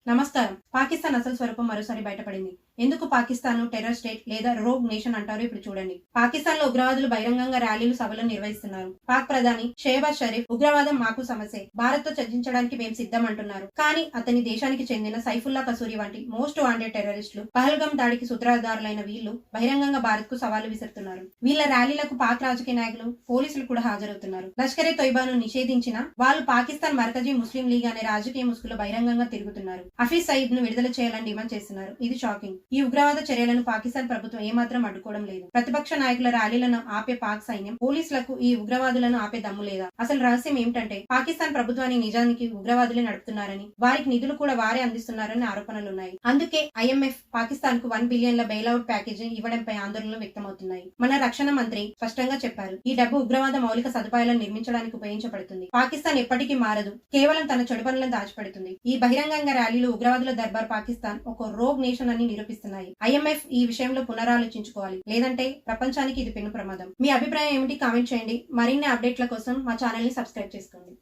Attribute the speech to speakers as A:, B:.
A: నమస్కారం. పాకిస్తాన్ అసలు స్వరూపం మరోసారి బయటపడింది. ఎందుకు పాకిస్తాన్ టెర్రర్ స్టేట్ లేదా రోగ్ నేషన్ అంటారో ఇప్పుడు చూడండి. పాకిస్తాన్ లో ఉగ్రవాదులు బహిరంగంగా ర్యాలీలు, సభలను నిర్వహిస్తున్నారు. పాక్ ప్రధాని షెహబాజ్ షరీఫ్ ఉగ్రవాదం మాకు సమస్యే, భారత్ తో చర్చించడానికి మేము సిద్ధం అంటున్నారు. కానీ అతని దేశానికి చెందిన సైఫుల్లా కసూరి వంటి మోస్ట్ వాంటెడ్ టెర్రరిస్టులు, పహల్గామ్ దాడికి సూత్రధారులైన వీళ్లు బహిరంగంగా భారత్ కు సవాలు విసురుతున్నారు. వీళ్ల ర్యాలీలకు పాక్ రాజకీయ నాయకులు, పోలీసులు కూడా హాజరవుతున్నారు. లష్కరే తొయ్బాను నిషేధించిన వాళ్ళు పాకిస్తాన్ మర్కజీ ముస్లిం లీగ్ అనే రాజకీయ ముసుగులో బహిరంగంగా తిరుగుతున్నారు. హఫీజ్ సయీద్ ను విడుదల చేయాలని డిమాండ్ చేస్తున్నారు. ఇది షాకింగ్. ఈ ఉగ్రవాద చర్యలను పాకిస్తాన్ ప్రభుత్వం ఏమాత్రం అడ్డుకోవడం లేదు. ప్రతిపక్ష నాయకుల ర్యాలీలను ఆపే పాక్ సైన్యం, పోలీసులకు ఈ ఉగ్రవాదులను ఆపే దమ్ము లేదా? అసలు రహస్యం ఏమిటంటే పాకిస్తాన్ ప్రభుత్వాన్ని నిజానికి ఉగ్రవాదులే నడుపుతున్నారని, వారికి నిధులు కూడా వారే అందిస్తున్నారని ఆరోపణలున్నాయి. అందుకే IMF పాకిస్తాన్ కు 1 బిలియన్ల బెయిలౌట్ ప్యాకేజీ ఇవ్వడంపై ఆందోళనలు వ్యక్తమవుతున్నాయి. మన రక్షణ మంత్రి స్పష్టంగా చెప్పారు, ఈ డబ్బు ఉగ్రవాద మౌలిక సదుపాయాలను నిర్మించడానికి ఉపయోగించబడుతుంది. పాకిస్తాన్ ఎప్పటికీ మారదు, కేవలం తన చెడు పనులను దాచిపెడుతుంది. ఈ బహిరంగంగా ర్యాలీలు ఉగ్రవాదుల దర్బార్ పాకిస్తాన్ ఒక రోగ్ నేషన్ అని నిరూపిస్తున్నాయి. IMF ఈ విషయంలో పునరాలోచించుకోవాలి, లేదంటే ప్రపంచానికి ఇది పెను ప్రమాదం. మీ అభిప్రాయం ఏమిటి? కామెంట్ చేయండి. మరిన్ని అప్డేట్ల కోసం మా ఛానల్ ని సబ్స్క్రైబ్ చేసుకోండి.